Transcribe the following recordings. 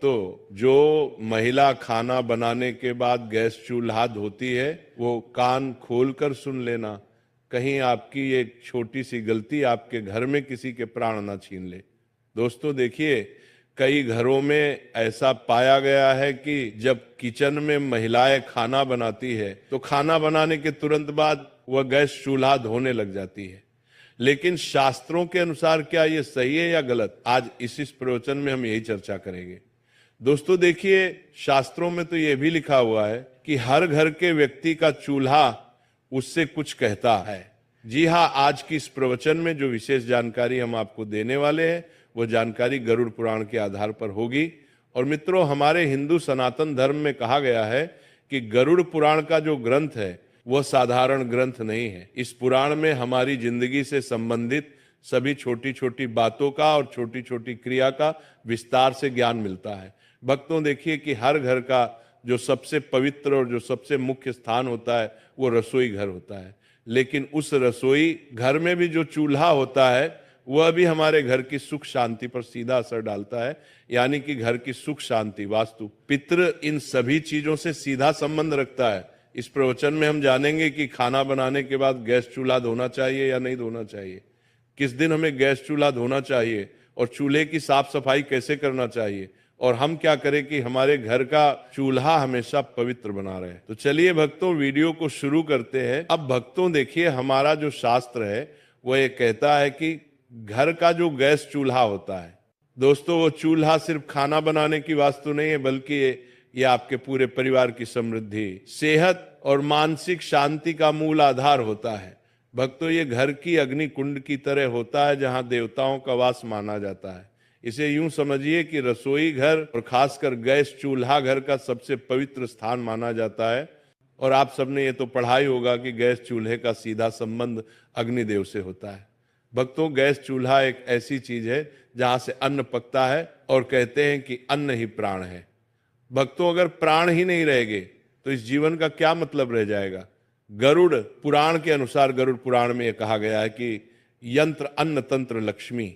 तो जो महिला खाना बनाने के बाद गैस चूल्हा धोती है, वो कान खोलकर सुन लेना, कहीं आपकी एक छोटी सी गलती आपके घर में किसी के प्राण ना छीन ले। दोस्तों देखिए, कई घरों में ऐसा पाया गया है कि जब किचन में महिलाएं खाना बनाती है तो खाना बनाने के तुरंत बाद वह गैस चूल्हा धोने लग जाती है। लेकिन शास्त्रों के अनुसार क्या ये सही है या गलत, आज इस प्रवचन में हम यही चर्चा करेंगे। दोस्तों देखिए, शास्त्रों में तो यह भी लिखा हुआ है कि हर घर के व्यक्ति का चूल्हा उससे कुछ कहता है। जी हाँ, आज की इस प्रवचन में जो विशेष जानकारी हम आपको देने वाले हैं वो जानकारी गरुड़ पुराण के आधार पर होगी। और मित्रों, हमारे हिंदू सनातन धर्म में कहा गया है कि गरुड़ पुराण का जो ग्रंथ है वह साधारण ग्रंथ नहीं है। इस पुराण में हमारी जिंदगी से संबंधित सभी छोटी छोटी बातों का और छोटी छोटी क्रिया का विस्तार से ज्ञान मिलता है। भक्तों देखिए कि हर घर का जो सबसे पवित्र और जो सबसे मुख्य स्थान होता है वो रसोई घर होता है। लेकिन उस रसोई घर में भी जो चूल्हा होता है वह भी हमारे घर की सुख शांति पर सीधा असर डालता है। यानी कि घर की सुख शांति, वास्तु, पितृ, इन सभी चीजों से सीधा संबंध रखता है। इस प्रवचन में हम जानेंगे कि खाना बनाने के बाद गैस चूल्हा धोना चाहिए या नहीं धोना चाहिए, किस दिन हमें गैस चूल्हा धोना चाहिए और चूल्हे की साफ सफाई कैसे करना चाहिए, और हम क्या करें कि हमारे घर का चूल्हा हमेशा पवित्र बना रहे। तो चलिए भक्तों, वीडियो को शुरू करते हैं। अब भक्तों देखिए, हमारा जो शास्त्र है वो ये कहता है कि घर का जो गैस चूल्हा होता है, दोस्तों वो चूल्हा सिर्फ खाना बनाने की वास्तु नहीं है, बल्कि ये आपके पूरे परिवार की समृद्धि, सेहत और मानसिक शांति का मूल आधार होता है। भक्तों, ये घर की अग्नि कुंड की तरह होता है जहां देवताओं का वास माना जाता है। इसे यूं समझिए कि रसोई घर और खासकर गैस चूल्हा घर का सबसे पवित्र स्थान माना जाता है। और आप सबने ये तो पढ़ा ही होगा कि गैस चूल्हे का सीधा संबंध अग्निदेव से होता है। भक्तों, गैस चूल्हा एक ऐसी चीज है जहां से अन्न पकता है और कहते हैं कि अन्न ही प्राण है। भक्तों, अगर प्राण ही नहीं रहेंगे तो इस जीवन का क्या मतलब रह जाएगा। गरुड़ पुराण के अनुसार, गरुड़ पुराण में यह कहा गया है कि यंत्र अन्न तंत्र लक्ष्मी,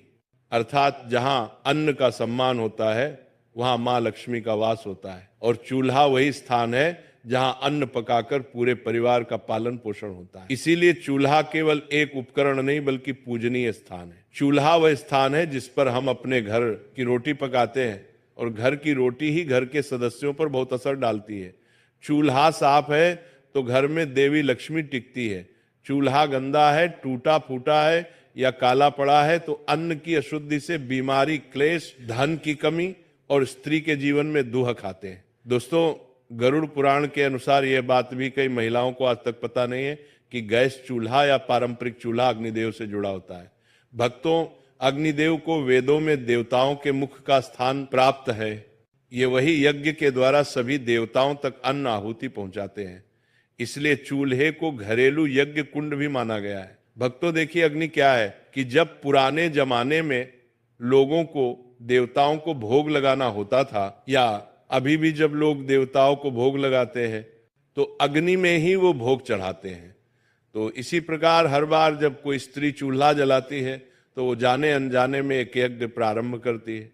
अर्थात जहां अन्न का सम्मान होता है वहां मां लक्ष्मी का वास होता है। और चूल्हा वही स्थान है जहां अन्न पकाकर पूरे परिवार का पालन पोषण होता है। इसीलिए चूल्हा केवल एक उपकरण नहीं बल्कि पूजनीय स्थान है। चूल्हा वह स्थान है जिस पर हम अपने घर की रोटी पकाते हैं, और घर की रोटी ही घर के सदस्यों पर बहुत असर डालती है। चूल्हा साफ है तो घर में देवी लक्ष्मी टिकती है। चूल्हा गंदा है, टूटा फूटा है या काला पड़ा है तो अन्न की अशुद्धि से बीमारी, क्लेश, धन की कमी और स्त्री के जीवन में दुख आते हैं। दोस्तों, गरुड़ पुराण के अनुसार यह बात भी कई महिलाओं को आज तक पता नहीं है कि गैस चूल्हा या पारंपरिक चूल्हा अग्निदेव से जुड़ा होता है। भक्तों, अग्निदेव को वेदों में देवताओं के मुख का स्थान प्राप्त है। ये वही यज्ञ के द्वारा सभी देवताओं तक अन्न आहुति पहुंचाते हैं। इसलिए चूल्हे को घरेलू यज्ञ कुंड भी माना गया है। भक्तों देखिए, अग्नि क्या है कि जब पुराने जमाने में लोगों को देवताओं को भोग लगाना होता था, या अभी भी जब लोग देवताओं को भोग लगाते हैं तो अग्नि में ही वो भोग चढ़ाते हैं। तो इसी प्रकार हर बार जब कोई स्त्री चूल्हा जलाती है तो वो जाने अनजाने में एक यज्ञ प्रारंभ करती है।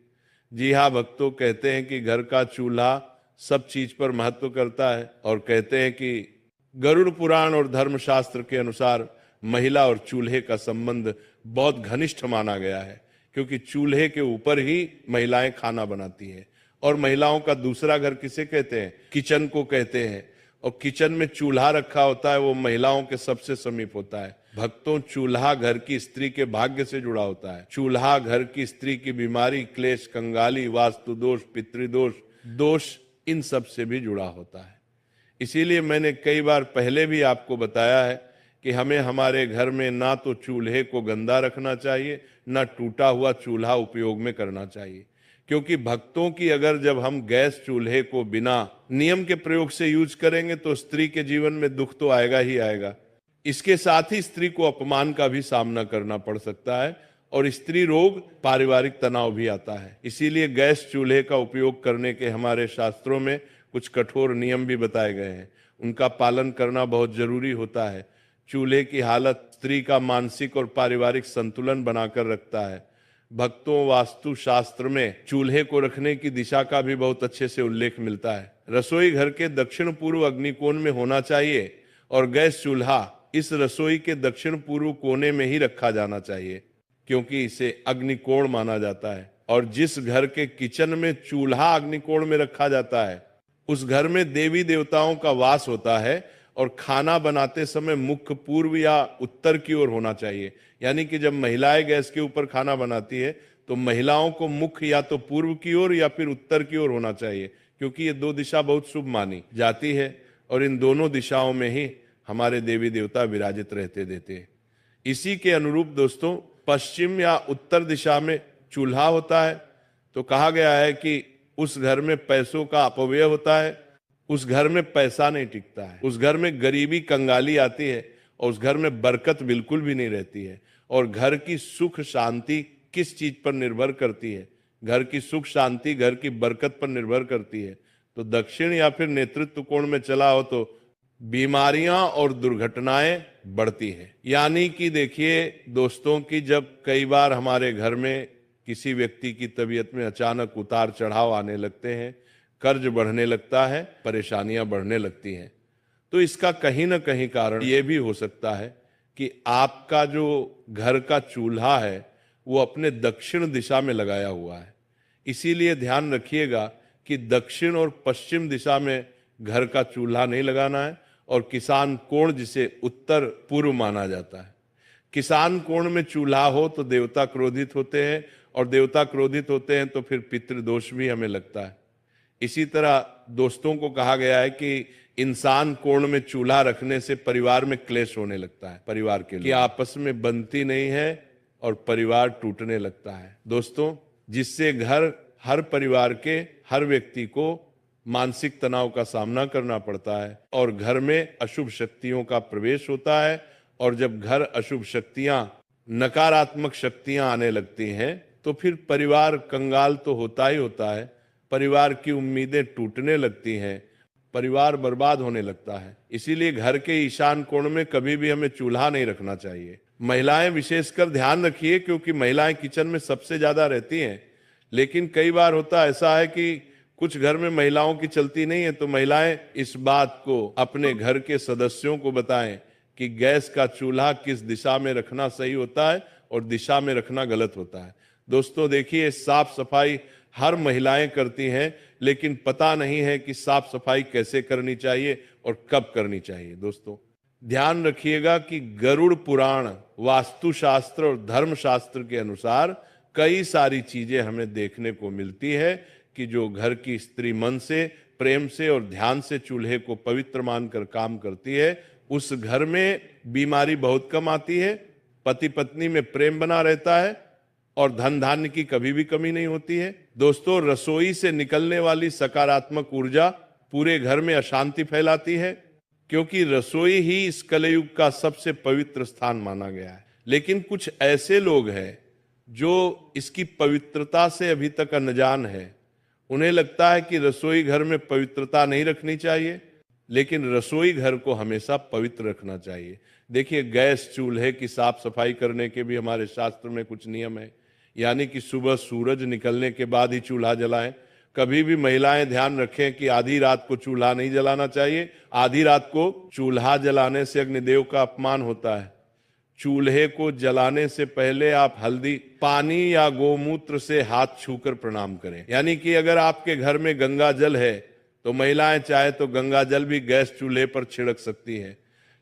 जी हाँ भक्तों, कहते हैं कि घर का चूल्हा सब चीज पर महत्व करता है, और कहते हैं कि गरुड़ पुराण और धर्मशास्त्र के अनुसार महिला और चूल्हे का संबंध बहुत घनिष्ठ माना गया है, क्योंकि चूल्हे के ऊपर ही महिलाएं खाना बनाती हैं। और महिलाओं का दूसरा घर किसे कहते हैं? किचन को कहते हैं। और किचन में चूल्हा रखा होता है वो महिलाओं के सबसे समीप होता है। भक्तों, चूल्हा घर की स्त्री के भाग्य से जुड़ा होता है। चूल्हा घर की स्त्री की बीमारी, क्लेश, कंगाली, वास्तु दोष, पितृदोष, दोष, इन सब से भी जुड़ा होता है। इसीलिए मैंने कई बार पहले भी आपको बताया है कि हमें हमारे घर में ना तो चूल्हे को गंदा रखना चाहिए, ना टूटा हुआ चूल्हा उपयोग में करना चाहिए। क्योंकि भक्तों की, अगर जब हम गैस चूल्हे को बिना नियम के प्रयोग से यूज करेंगे तो स्त्री के जीवन में दुख तो आएगा ही आएगा। इसके साथ ही स्त्री को अपमान का भी सामना करना पड़ सकता है, और स्त्री रोग, पारिवारिक तनाव भी आता है। इसीलिए गैस चूल्हे का उपयोग करने के हमारे शास्त्रों में कुछ कठोर नियम भी बताए गए हैं। उनका पालन करना बहुत जरूरी होता है। चूल्हे की हालत स्त्री का मानसिक और पारिवारिक संतुलन बनाकर रखता है। भक्तों वास्तु शास्त्र में चूल्हे को रखने की दिशा का भी बहुत अच्छे से उल्लेख मिलता है। रसोई घर के दक्षिण पूर्व अग्निकोण में होना चाहिए और गैस चूल्हा इस रसोई के दक्षिण पूर्व कोने में ही रखा जाना चाहिए, क्योंकि इसे अग्निकोण माना जाता है। और जिस घर के किचन में चूल्हा अग्निकोण में रखा जाता है उस घर में देवी देवताओं का वास होता है और खाना बनाते समय मुख्य पूर्व या उत्तर की ओर होना चाहिए। यानी कि जब महिलाएं गैस के ऊपर खाना बनाती है तो महिलाओं को मुख्य या तो पूर्व की ओर या फिर उत्तर की ओर होना चाहिए, क्योंकि ये दो दिशा बहुत शुभ मानी जाती है और इन दोनों दिशाओं में ही हमारे देवी देवता विराजित रहते देते हैं। इसी के अनुरूप दोस्तों पश्चिम या उत्तर दिशा में चूल्हा होता है तो कहा गया है कि उस घर में पैसों का अपव्यय होता है, उस घर में पैसा नहीं टिकता है, उस घर में गरीबी कंगाली आती है और उस घर में बरकत बिल्कुल भी नहीं रहती है। और घर की सुख शांति किस चीज पर निर्भर करती है? घर की सुख शांति घर की बरकत पर निर्भर करती है। तो दक्षिण या फिर नेतृत्व कोण में चला हो तो बीमारियां और दुर्घटनाएं बढ़ती हैं। यानी कि देखिए दोस्तों कि जब कई बार हमारे घर में किसी व्यक्ति की तबीयत में अचानक उतार चढ़ाव आने लगते हैं, कर्ज बढ़ने लगता है, परेशानियां बढ़ने लगती हैं, तो इसका कहीं ना कहीं कारण ये भी हो सकता है कि आपका जो घर का चूल्हा है वो अपने दक्षिण दिशा में लगाया हुआ है। इसीलिए ध्यान रखिएगा कि दक्षिण और पश्चिम दिशा में घर का चूल्हा नहीं लगाना है। और किसान कोण जिसे उत्तर पूर्व माना जाता है, किसान कोण में चूल्हा हो तो देवता क्रोधित होते हैं और देवता क्रोधित होते हैं तो फिर पितृदोष भी हमें लगता है। इसी तरह दोस्तों को कहा गया है कि इंसान कोण में चूल्हा रखने से परिवार में क्लेश होने लगता है, परिवार के लिए आपस में बनती नहीं है और परिवार टूटने लगता है दोस्तों, जिससे घर हर परिवार के हर व्यक्ति को मानसिक तनाव का सामना करना पड़ता है और घर में अशुभ शक्तियों का प्रवेश होता है। और जब घर अशुभ शक्तियां नकारात्मक शक्तियां आने लगती हैं तो फिर परिवार कंगाल तो होता ही होता है, परिवार की उम्मीदें टूटने लगती हैं, परिवार बर्बाद होने लगता है। इसीलिए घर के ईशान कोण में कभी भी हमें चूल्हा नहीं रखना चाहिए। महिलाएं विशेषकर ध्यान रखिए, क्योंकि महिलाएं किचन में सबसे ज्यादा रहती हैं। लेकिन कई बार होता ऐसा है कि कुछ घर में महिलाओं की चलती नहीं है, तो महिलाएं इस बात को अपने घर के सदस्यों को बताएं कि गैस का चूल्हा किस दिशा में रखना सही होता है और दिशा में रखना गलत होता है। दोस्तों देखिए, साफ सफाई हर महिलाएं करती हैं, लेकिन पता नहीं है कि साफ सफाई कैसे करनी चाहिए और कब करनी चाहिए। दोस्तों ध्यान रखिएगा कि गरुड़ पुराण, वास्तुशास्त्र और धर्मशास्त्र के अनुसार कई सारी चीजें हमें देखने को मिलती है कि जो घर की स्त्री मन से, प्रेम से और ध्यान से चूल्हे को पवित्र मानकर काम करती है, उस घर में बीमारी बहुत कम आती है, पति पत्नी में प्रेम बना रहता है और धन धान्य की कभी भी कमी नहीं होती है। दोस्तों रसोई से निकलने वाली सकारात्मक ऊर्जा पूरे घर में अशांति फैलाती है, क्योंकि रसोई ही इस कलयुग का सबसे पवित्र स्थान माना गया है। लेकिन कुछ ऐसे लोग हैं जो इसकी पवित्रता से अभी तक अनजान है। उन्हें लगता है कि रसोई घर में पवित्रता नहीं रखनी चाहिए, लेकिन रसोई घर को हमेशा पवित्र रखना चाहिए। देखिए, गैस चूल्हे की साफ सफाई करने के भी हमारे शास्त्र में कुछ नियम है। यानी कि सुबह सूरज निकलने के बाद ही चूल्हा जलाएं। कभी भी महिलाएं ध्यान रखें कि आधी रात को चूल्हा नहीं जलाना चाहिए। आधी रात को चूल्हा जलाने से अग्निदेव का अपमान होता है। चूल्हे को जलाने से पहले आप हल्दी, पानी या गोमूत्र से हाथ छूकर प्रणाम करें। यानी कि अगर आपके घर में गंगा जल है तो महिलाएं चाहे तो गंगा जल भी गैस चूल्हे पर छिड़क सकती हैं,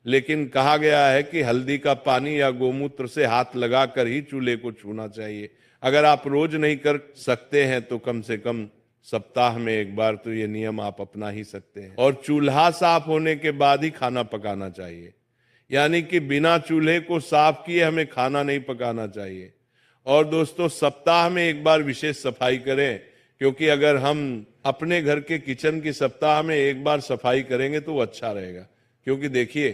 लेकिन कहा गया है कि हल्दी का पानी या गोमूत्र से हाथ लगाकर ही चूल्हे को छूना चाहिए। अगर आप रोज नहीं कर सकते हैं तो कम से कम सप्ताह में एक बार तो ये नियम आप अपना ही सकते हैं। और चूल्हा साफ होने के बाद ही खाना पकाना चाहिए। यानी कि बिना चूल्हे को साफ किए हमें खाना नहीं पकाना चाहिए। और दोस्तों सप्ताह में एक बार विशेष सफाई करें, क्योंकि अगर हम अपने घर के किचन की सप्ताह में एक बार सफाई करेंगे तो वो अच्छा रहेगा। क्योंकि देखिए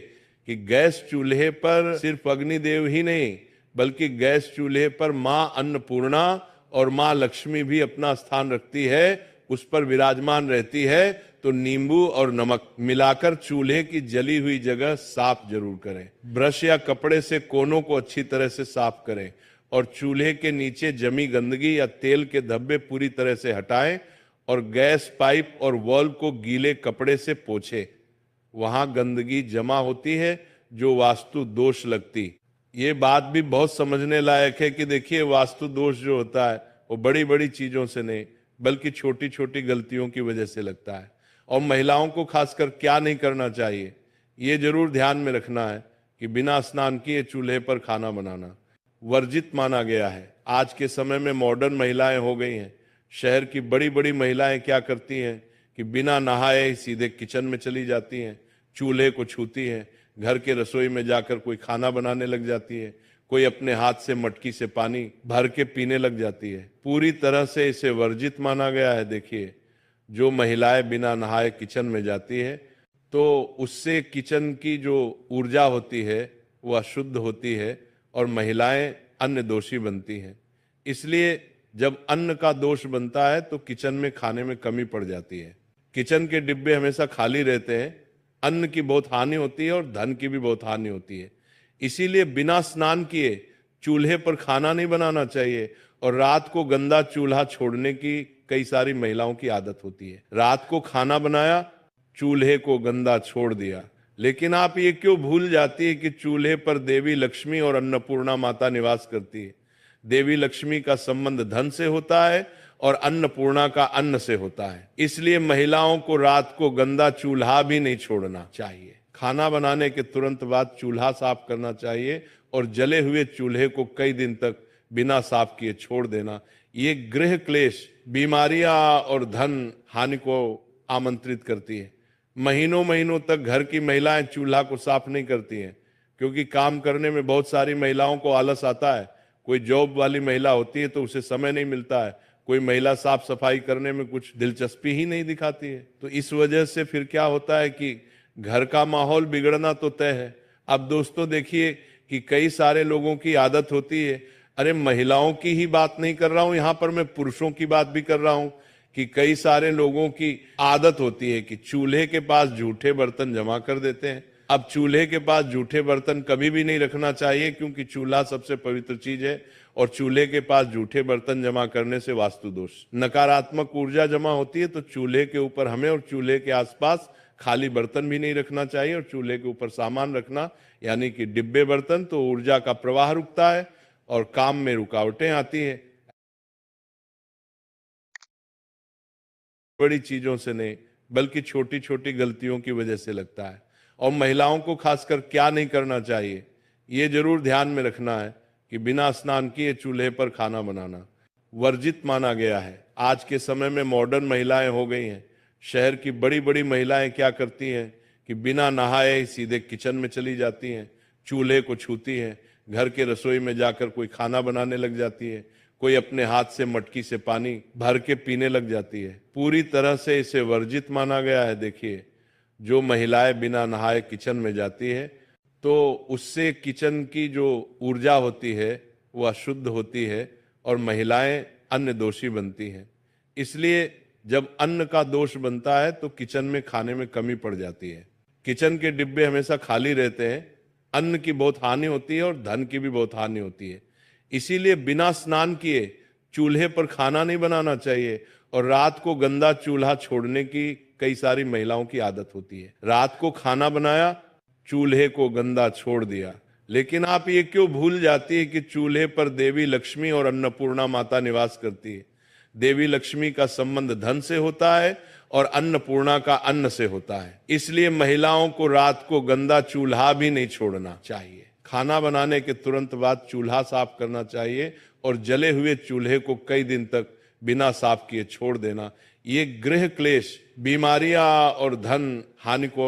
कि गैस चूल्हे पर सिर्फ अग्निदेव ही नहीं, बल्कि गैस चूल्हे पर मां अन्नपूर्णा और मां लक्ष्मी भी अपना स्थान रखती है, उस पर विराजमान रहती है। तो नींबू और नमक मिलाकर चूल्हे की जली हुई जगह साफ जरूर करें। ब्रश या कपड़े से कोनों को अच्छी तरह से साफ करें और चूल्हे के नीचे जमी गंदगी या तेल के धब्बे पूरी तरह से हटाएं और गैस पाइप और वॉल्व को गीले कपड़े से पोंछें। वहां गंदगी जमा होती है जो वास्तु दोष लगती। ये बात भी बहुत समझने लायक है कि देखिए, वास्तु दोष जो होता है वो बड़ी बड़ी चीजों से नहीं बल्कि छोटी छोटी गलतियों की वजह से लगता है। और महिलाओं को खासकर क्या नहीं करना चाहिए, ये जरूर ध्यान में रखना है कि बिना स्नान किए चूल्हे पर खाना बनाना वर्जित माना गया है। आज के समय में मॉडर्न महिलाएं हो गई हैं। शहर की बड़ी बड़ी महिलाएं क्या करती हैं कि बिना नहाए सीधे किचन में चली जाती हैं, चूल्हे को छूती हैं, घर के रसोई में जाकर कोई खाना बनाने लग जाती है, कोई अपने हाथ से मटकी से पानी भर के पीने लग जाती है। पूरी तरह से इसे वर्जित माना गया है। देखिए, जो महिलाएं बिना नहाए किचन में जाती है तो उससे किचन की जो ऊर्जा होती है वो अशुद्ध होती है और महिलाएं अन्न दोषी बनती हैं। इसलिए जब अन्न का दोष बनता है तो किचन में खाने में कमी पड़ जाती है। किचन के डिब्बे हमेशा खाली रहते हैं, अन्न की बहुत हानि होती है और धन की भी बहुत हानि होती है। इसीलिए बिना स्नान किए चूल्हे पर खाना नहीं बनाना चाहिए। और रात को गंदा चूल्हा छोड़ने की कई सारी महिलाओं की आदत होती है। रात को खाना बनाया, चूल्हे को गंदा छोड़ दिया। लेकिन आप ये क्यों भूल जाती है कि चूल्हे पर देवी लक्ष्मी और अन्नपूर्णा माता निवास करती है। देवी लक्ष्मी का संबंध धन से होता है और अन्नपूर्णा का अन्न से होता है। इसलिए महिलाओं को रात को गंदा चूल्हा भी नहीं छोड़ना चाहिए। खाना बनाने के तुरंत बाद चूल्हा साफ करना चाहिए और जले हुए चूल्हे को कई दिन तक बिना साफ किए छोड़ देना। ये गृह क्लेश, बीमारियां और धन हानि को आमंत्रित करती है। महीनों महीनों तक घर की महिलाएं चूल्हा को साफ नहीं करती हैं, क्योंकि काम करने में बहुत सारी महिलाओं को आलस आता है। कोई जॉब वाली महिला होती है तो उसे समय नहीं मिलता है। कोई महिला साफ सफाई करने में कुछ दिलचस्पी ही नहीं दिखाती है। तो इस वजह से फिर क्या होता है कि घर का माहौल बिगड़ना तो तय है। अब दोस्तों देखिए कि कई सारे लोगों की आदत होती है, अरे महिलाओं की ही बात नहीं कर रहा हूं, यहां पर मैं पुरुषों की बात भी कर रहा हूं, कि कई सारे लोगों की आदत होती है कि चूल्हे के पास जूठे बर्तन जमा कर देते हैं। अब चूल्हे के पास जूठे बर्तन कभी भी नहीं रखना चाहिए, क्योंकि चूल्हा सबसे पवित्र चीज है और चूल्हे के पास जूठे बर्तन जमा करने से वास्तु दोष, नकारात्मक ऊर्जा जमा होती है। तो चूल्हे के ऊपर हमें और चूल्हे के आसपास खाली बर्तन भी नहीं रखना चाहिए। और चूल्हे के ऊपर सामान रखना यानी कि डिब्बे बर्तन, तो ऊर्जा का प्रवाह रुकता है और काम में रुकावटें आती है। बड़ी चीजों से नहीं बल्कि छोटी छोटी गलतियों की वजह से लगता है। और महिलाओं को खासकर क्या नहीं करना चाहिए, ये जरूर ध्यान में रखना है कि बिना स्नान किए चूल्हे पर खाना बनाना वर्जित माना गया है। आज के समय में मॉडर्न महिलाएं हो गई हैं। शहर की बड़ी बड़ी महिलाएं क्या करती हैं कि बिना नहाए सीधे किचन में चली जाती हैं, चूल्हे को छूती हैं, घर के रसोई में जाकर कोई खाना बनाने लग जाती है, कोई अपने हाथ से मटकी से पानी भर के पीने लग जाती है। पूरी तरह से इसे वर्जित माना गया है। देखिए, जो महिलाएं बिना नहाए किचन में जाती है तो उससे किचन की जो ऊर्जा होती है वो अशुद्ध होती है और महिलाएं अन्न दोषी बनती हैं। इसलिए जब अन्न का दोष बनता है तो किचन में खाने में कमी पड़ जाती है। किचन के डिब्बे हमेशा खाली रहते हैं, अन्न की बहुत हानि होती है और धन की भी बहुत हानि होती है। इसीलिए बिना स्नान किए चूल्हे पर खाना नहीं बनाना चाहिए। और रात को गंदा चूल्हा छोड़ने की कई सारी महिलाओं की आदत होती है। रात को खाना बनाया, चूल्हे को गंदा छोड़ दिया। लेकिन आप ये क्यों भूल जाती है कि चूल्हे पर देवी लक्ष्मी और अन्नपूर्णा माता निवास करती है। देवी लक्ष्मी का संबंध धन से होता है और अन्नपूर्णा का अन्न से होता है। इसलिए महिलाओं को रात को गंदा चूल्हा भी नहीं छोड़ना चाहिए। खाना बनाने के तुरंत बाद चूल्हा साफ करना चाहिए और जले हुए चूल्हे को कई दिन तक बिना साफ किए छोड़ देना। ये गृह क्लेश, बीमारियां और धन हानि को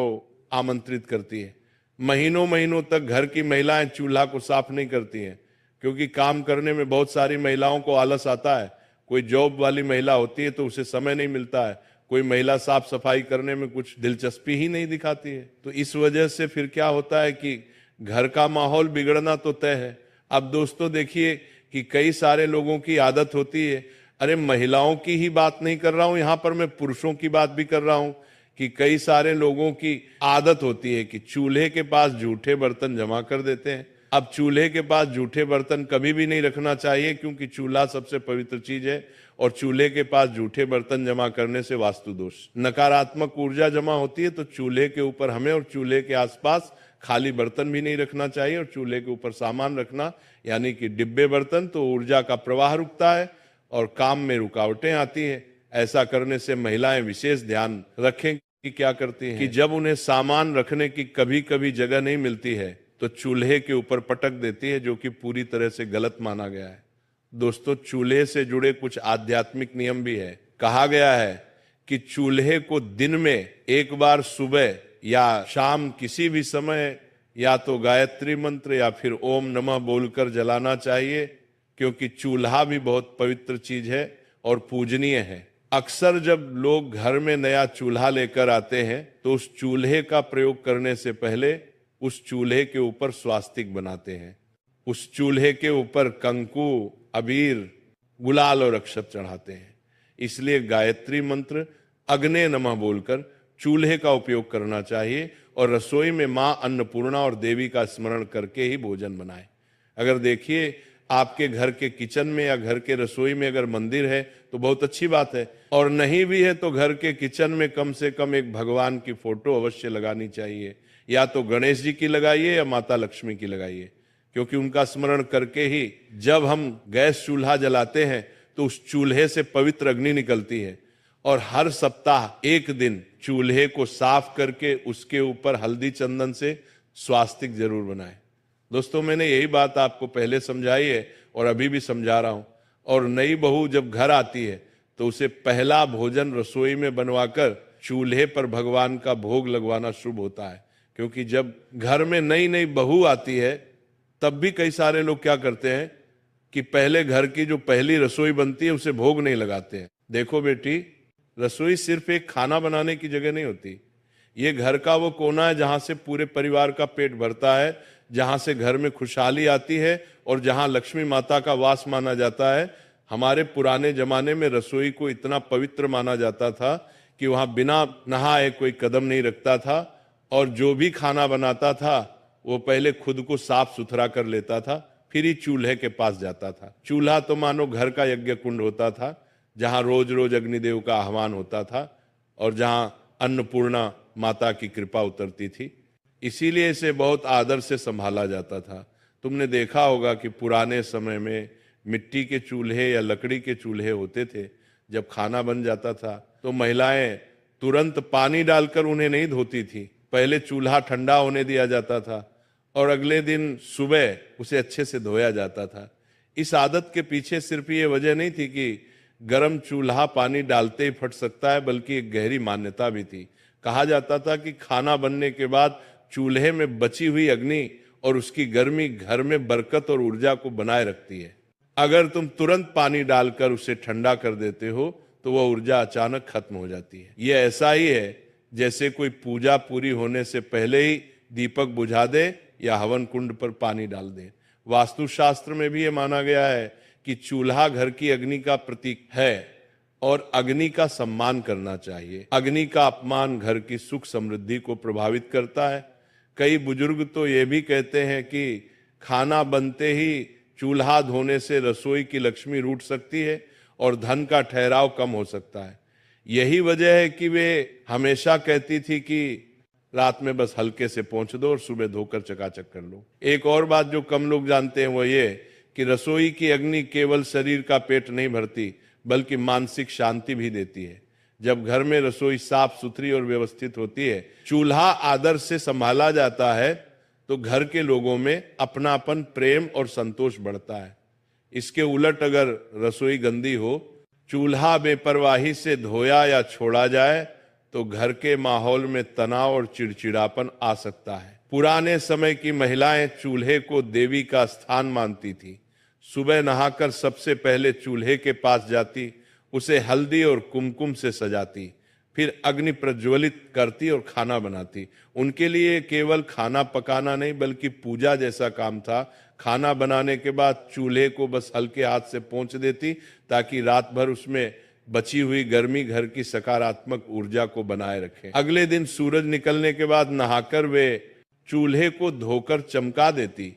आमंत्रित करती है। महीनों महीनों तक घर की महिलाएं चूल्हा को साफ नहीं करती हैं, क्योंकि काम करने में बहुत सारी महिलाओं को आलस आता है। कोई जॉब वाली महिला होती है तो उसे समय नहीं मिलता है। कोई महिला साफ सफाई करने में कुछ दिलचस्पी ही नहीं दिखाती है। तो इस वजह से फिर क्या होता है कि घर का माहौल बिगड़ना तो तय है। अब दोस्तों देखिए कि कई सारे लोगों की आदत होती है, अरे महिलाओं की ही बात नहीं कर रहा हूं, यहां पर मैं पुरुषों की बात भी कर रहा हूं, कि कई सारे लोगों की आदत होती है कि चूल्हे के पास जूठे बर्तन जमा कर देते हैं। अब चूल्हे के पास जूठे बर्तन कभी भी नहीं रखना चाहिए, क्योंकि चूल्हा सबसे पवित्र चीज है और चूल्हे के पास जूठे बर्तन जमा करने से वास्तु दोष, नकारात्मक ऊर्जा जमा होती है। तो चूल्हे के ऊपर हमें और चूल्हे के आसपास खाली बर्तन भी नहीं रखना चाहिए, और चूल्हे के ऊपर सामान रखना यानी कि डिब्बे बर्तन, तो ऊर्जा का प्रवाह रुकता है और काम में रुकावटें आती है। ऐसा करने से महिलाएं विशेष ध्यान रखें कि क्या करती हैं कि जब उन्हें सामान रखने की कभी कभी जगह नहीं मिलती है तो चूल्हे के ऊपर पटक देती है, जो कि पूरी तरह से गलत माना गया है। दोस्तों, चूल्हे से जुड़े कुछ आध्यात्मिक नियम भी है। कहा गया है कि चूल्हे को दिन में एक बार सुबह या शाम किसी भी समय या तो गायत्री मंत्र या फिर ओम नमः बोलकर जलाना चाहिए, क्योंकि चूल्हा भी बहुत पवित्र चीज है और पूजनीय है। अक्सर जब लोग घर में नया चूल्हा लेकर आते हैं तो उस चूल्हे का प्रयोग करने से पहले उस चूल्हे के ऊपर स्वास्तिक बनाते हैं, उस चूल्हे के ऊपर कंकु, अबीर, गुलाल और अक्षत चढ़ाते हैं। इसलिए गायत्री मंत्र, अग्ने नमः बोलकर चूल्हे का उपयोग करना चाहिए और रसोई में मां अन्नपूर्णा और देवी का स्मरण करके ही भोजन बनाएं। अगर देखिए आपके घर के किचन में या घर के रसोई में अगर मंदिर है तो बहुत अच्छी बात है, और नहीं भी है तो घर के किचन में कम से कम एक भगवान की फोटो अवश्य लगानी चाहिए। या तो गणेश जी की लगाइए या माता लक्ष्मी की लगाइए, क्योंकि उनका स्मरण करके ही जब हम गैस चूल्हा जलाते हैं तो उस चूल्हे से पवित्र अग्नि निकलती है। और हर सप्ताह एक दिन चूल्हे को साफ करके उसके ऊपर हल्दी चंदन से स्वास्तिक जरूर बनाएं। दोस्तों, मैंने यही बात आपको पहले समझाई है और अभी भी समझा रहा हूं। और नई बहू जब घर आती है तो उसे पहला भोजन रसोई में बनवाकर चूल्हे पर भगवान का भोग लगवाना शुभ होता है, क्योंकि जब घर में नई नई बहू आती है तब भी कई सारे लोग क्या करते हैं कि पहले घर की जो पहली रसोई बनती है उसे भोग नहीं लगाते हैं। देखो बेटी, रसोई सिर्फ एक खाना बनाने की जगह नहीं होती, ये घर का वो कोना है जहां से पूरे परिवार का पेट भरता है, जहां से घर में खुशहाली आती है और जहां लक्ष्मी माता का वास माना जाता है। हमारे पुराने जमाने में रसोई को इतना पवित्र माना जाता था कि वहां बिना नहाए कोई कदम नहीं रखता था, और जो भी खाना बनाता था वो पहले खुद को साफ सुथरा कर लेता था, फिर ही चूल्हे के पास जाता था। चूल्हा तो मानो घर का यज्ञ कुंड होता था, जहां रोज रोज अग्निदेव का आह्वान होता था और जहां अन्नपूर्णा माता की कृपा उतरती थी। इसीलिए इसे बहुत आदर से संभाला जाता था। तुमने देखा होगा कि पुराने समय में मिट्टी के चूल्हे या लकड़ी के चूल्हे होते थे। जब खाना बन जाता था तो महिलाएं तुरंत पानी डालकर उन्हें नहीं धोती थी, पहले चूल्हा ठंडा होने दिया जाता था और अगले दिन सुबह उसे अच्छे से धोया जाता था। इस आदत के पीछे सिर्फ ये वजह नहीं थी कि गर्म चूल्हा पानी डालते ही फट सकता है, बल्कि एक गहरी मान्यता भी थी। कहा जाता था कि खाना बनने के बाद चूल्हे में बची हुई अग्नि और उसकी गर्मी घर में बरकत और ऊर्जा को बनाए रखती है। अगर तुम तुरंत पानी डालकर उसे ठंडा कर देते हो तो वह ऊर्जा अचानक खत्म हो जाती है। यह ऐसा ही है जैसे कोई पूजा पूरी होने से पहले ही दीपक बुझा दे या हवन कुंड पर पानी डाल दे। वास्तुशास्त्र में भी ये माना गया है कि चूल्हा घर की अग्नि का प्रतीक है और अग्नि का सम्मान करना चाहिए। अग्नि का अपमान घर की सुख समृद्धि को प्रभावित करता है। कई बुजुर्ग तो ये भी कहते हैं कि खाना बनते ही चूल्हा धोने से रसोई की लक्ष्मी रूठ सकती है और धन का ठहराव कम हो सकता है। यही वजह है कि वे हमेशा कहती थी कि रात में बस हल्के से पोंछ दो और सुबह धोकर चकाचक कर लो। एक और बात जो कम लोग जानते हैं वो ये कि रसोई की अग्नि केवल शरीर का पेट नहीं भरती, बल्कि मानसिक शांति भी देती है। जब घर में रसोई साफ सुथरी और व्यवस्थित होती है, चूल्हा आदर से संभाला जाता है, तो घर के लोगों में अपनापन, प्रेम और संतोष बढ़ता है। इसके उलट अगर रसोई गंदी हो, चूल्हा बेपरवाही से धोया या छोड़ा जाए तो घर के माहौल में तनाव और चिड़चिड़ापन आ सकता है। पुराने समय की महिलाएं चूल्हे को देवी का स्थान मानती थी। सुबह नहाकर सबसे पहले चूल्हे के पास जाती, उसे हल्दी और कुमकुम से सजाती, फिर अग्नि प्रज्वलित करती और खाना बनाती। उनके लिए केवल खाना पकाना नहीं बल्कि पूजा जैसा काम था। खाना बनाने के बाद चूल्हे को बस हल्के हाथ से पोंछ देती ताकि रात भर उसमें बची हुई गर्मी घर की सकारात्मक ऊर्जा को बनाए रखे। अगले दिन सूरज निकलने के बाद नहाकर वे चूल्हे को धोकर चमका देती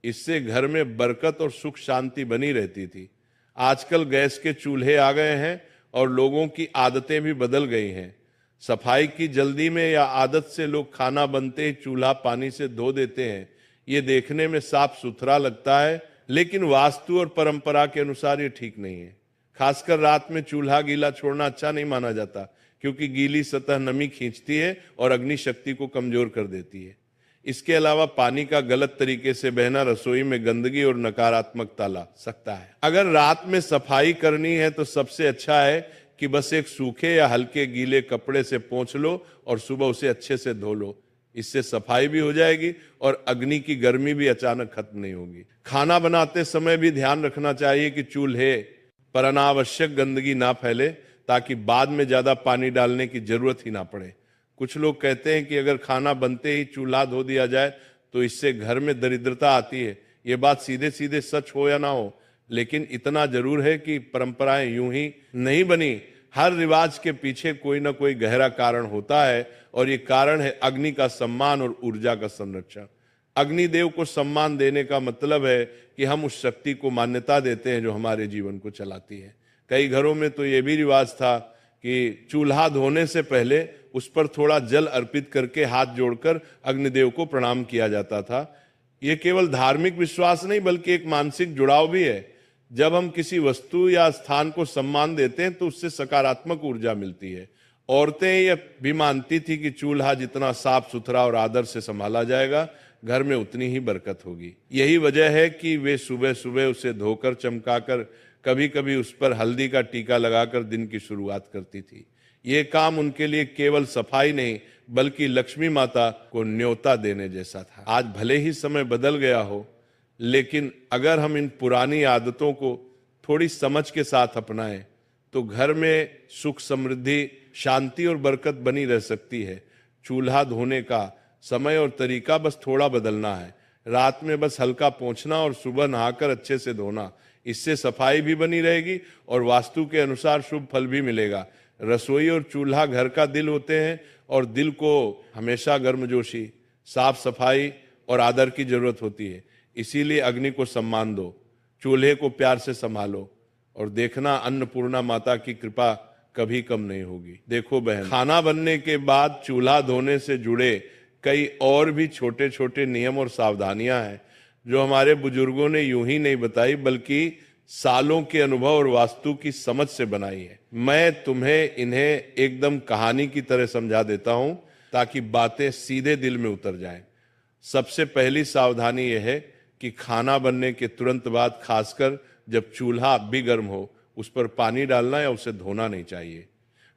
इससे घर में बरकत और सुख शांति बनी रहती थी। आजकल गैस के चूल्हे आ गए हैं और लोगों की आदतें भी बदल गई हैं। सफाई की जल्दी में या आदत से लोग खाना बनते ही चूल्हा पानी से धो देते हैं। ये देखने में साफ सुथरा लगता है, लेकिन वास्तु और परंपरा के अनुसार ये ठीक नहीं है। खासकर रात में चूल्हा गीला छोड़ना अच्छा नहीं माना जाता, क्योंकि गीली सतह नमी खींचती है और अग्नि शक्ति को कमजोर कर देती है। इसके अलावा पानी का गलत तरीके से बहना रसोई में गंदगी और नकारात्मकता ला सकता है। अगर रात में सफाई करनी है तो सबसे अच्छा है कि बस एक सूखे या हल्के गीले कपड़े से पोंछ लो और सुबह उसे अच्छे से धो लो। इससे सफाई भी हो जाएगी और अग्नि की गर्मी भी अचानक खत्म नहीं होगी। खाना बनाते समय भी ध्यान रखना चाहिए कि चूल्हे पर अनावश्यक गंदगी ना फैले, ताकि बाद में ज्यादा पानी डालने की जरूरत ही ना पड़े। कुछ लोग कहते हैं कि अगर खाना बनते ही चूल्हा धो दिया जाए तो इससे घर में दरिद्रता आती है। ये बात सीधे सीधे सच हो या ना हो, लेकिन इतना जरूर है कि परंपराएं यूं ही नहीं बनी। हर रिवाज के पीछे कोई ना कोई गहरा कारण होता है, और ये कारण है अग्नि का सम्मान और ऊर्जा का संरक्षण। अग्निदेव को सम्मान देने का मतलब है कि हम उस शक्ति को मान्यता देते हैं जो हमारे जीवन को चलाती है। कई घरों में तो ये भी रिवाज था कि चूल्हा धोने से पहले उस पर थोड़ा जल अर्पित करके हाथ जोड़कर अग्निदेव को प्रणाम किया जाता था। ये केवल धार्मिक विश्वास नहीं, बल्कि एक मानसिक जुड़ाव भी है। जब हम किसी वस्तु या स्थान को सम्मान देते हैं तो उससे सकारात्मक ऊर्जा मिलती है। औरतें यह भी मानती थी कि चूल्हा जितना साफ सुथरा और आदर से संभाला जाएगा, घर में उतनी ही बरकत होगी। यही वजह है कि वे सुबह सुबह उसे धोकर चमकाकर, कभी कभी उस पर हल्दी का टीका लगाकर दिन की शुरुआत करती थी। ये काम उनके लिए केवल सफाई नहीं, बल्कि लक्ष्मी माता को न्योता देने जैसा था। आज भले ही समय बदल गया हो, लेकिन अगर हम इन पुरानी आदतों को थोड़ी समझ के साथ अपनाएं तो घर में सुख, समृद्धि, शांति और बरकत बनी रह सकती है। चूल्हा धोने का समय और तरीका बस थोड़ा बदलना है। रात में बस हल्का पोंछना और सुबह नहाकर अच्छे से धोना। इससे सफाई भी बनी रहेगी और वास्तु के अनुसार शुभ फल भी मिलेगा। रसोई और चूल्हा घर का दिल होते हैं, और दिल को हमेशा गर्मजोशी, साफ सफाई और आदर की जरूरत होती है। इसीलिए अग्नि को सम्मान दो, चूल्हे को प्यार से संभालो, और देखना अन्नपूर्णा माता की कृपा कभी कम नहीं होगी। देखो बहन, खाना बनने के बाद चूल्हा धोने से जुड़े कई और भी छोटे छोटे नियम और सावधानियां हैं जो हमारे बुजुर्गों ने यूं ही नहीं बताई, बल्कि सालों के अनुभव और वास्तु की समझ से बनाई है। मैं तुम्हें इन्हें एकदम कहानी की तरह समझा देता हूं ताकि बातें सीधे दिल में उतर जाएं। सबसे पहली सावधानी यह है कि खाना बनने के तुरंत बाद, खासकर जब चूल्हा अब भी गर्म हो, उस पर पानी डालना या उसे धोना नहीं चाहिए।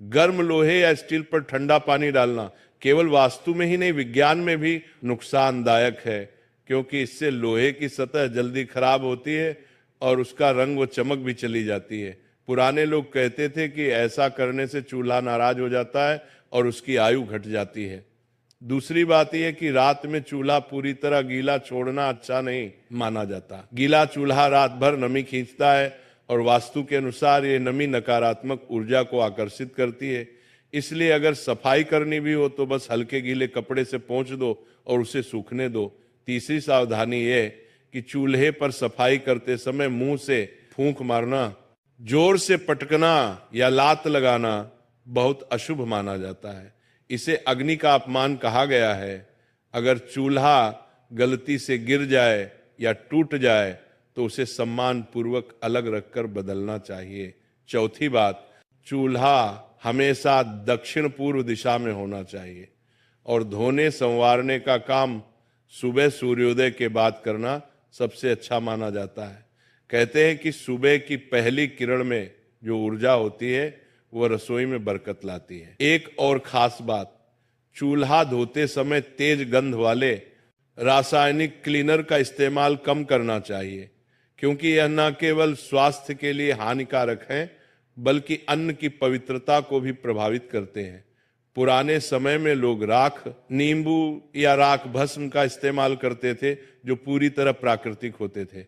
गर्म लोहे या स्टील पर ठंडा पानी डालना केवल वास्तु में ही नहीं, विज्ञान में भी नुकसानदायक है, क्योंकि इससे लोहे की सतह जल्दी खराब होती है और उसका रंग व चमक भी चली जाती है। पुराने लोग कहते थे कि ऐसा करने से चूल्हा नाराज हो जाता है और उसकी आयु घट जाती है। दूसरी बात यह कि रात में चूल्हा पूरी तरह गीला छोड़ना अच्छा नहीं माना जाता। गीला चूल्हा रात भर नमी खींचता है और वास्तु के अनुसार ये नमी नकारात्मक ऊर्जा को आकर्षित करती है। इसलिए अगर सफाई करनी भी हो तो बस हल्के गीले कपड़े से पोंछ दो और उसे सूखने दो। तीसरी सावधानी ये कि चूल्हे पर सफाई करते समय मुंह से फूंक मारना, जोर से पटकना या लात लगाना बहुत अशुभ माना जाता है। इसे अग्नि का अपमान कहा गया है। अगर चूल्हा गलती से गिर जाए या टूट जाए तो उसे सम्मान पूर्वक अलग रखकर बदलना चाहिए। चौथी बात, चूल्हा हमेशा दक्षिण पूर्व दिशा में होना चाहिए और धोने संवारने का काम सुबह सूर्योदय के बाद करना सबसे अच्छा माना जाता है। कहते हैं कि सुबह की पहली किरण में जो ऊर्जा होती है वह रसोई में बरकत लाती है। एक और खास बात, चूल्हा धोते समय तेज गंध वाले रासायनिक क्लीनर का इस्तेमाल कम करना चाहिए, क्योंकि यह न केवल स्वास्थ्य के लिए हानिकारक है बल्कि अन्न की पवित्रता को भी प्रभावित करते हैं। पुराने समय में लोग राख, नींबू या राख भस्म का इस्तेमाल करते थे जो पूरी तरह प्राकृतिक होते थे।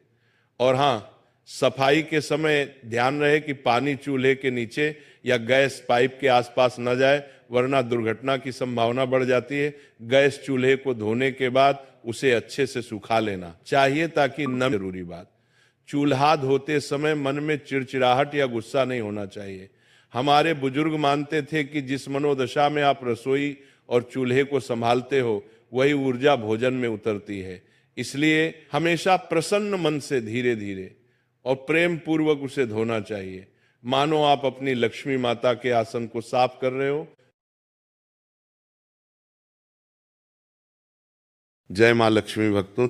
और हाँ, सफाई के समय ध्यान रहे कि पानी चूल्हे के नीचे या गैस पाइप के आसपास न जाए, वरना दुर्घटना की संभावना बढ़ जाती है। गैस चूल्हे को धोने के बाद उसे अच्छे से सुखा लेना चाहिए ताकि नम जरूरी बात, चूल्हा धोते समय मन में चिड़चिड़ाहट या गुस्सा नहीं होना चाहिए। हमारे बुजुर्ग मानते थे कि जिस मनोदशा में आप रसोई और चूल्हे को संभालते हो वही ऊर्जा भोजन में उतरती है। इसलिए हमेशा प्रसन्न मन से धीरे धीरे और प्रेम पूर्वक उसे धोना चाहिए, मानो आप अपनी लक्ष्मी माता के आसन को साफ कर रहे हो। जय मां लक्ष्मी भक्तों।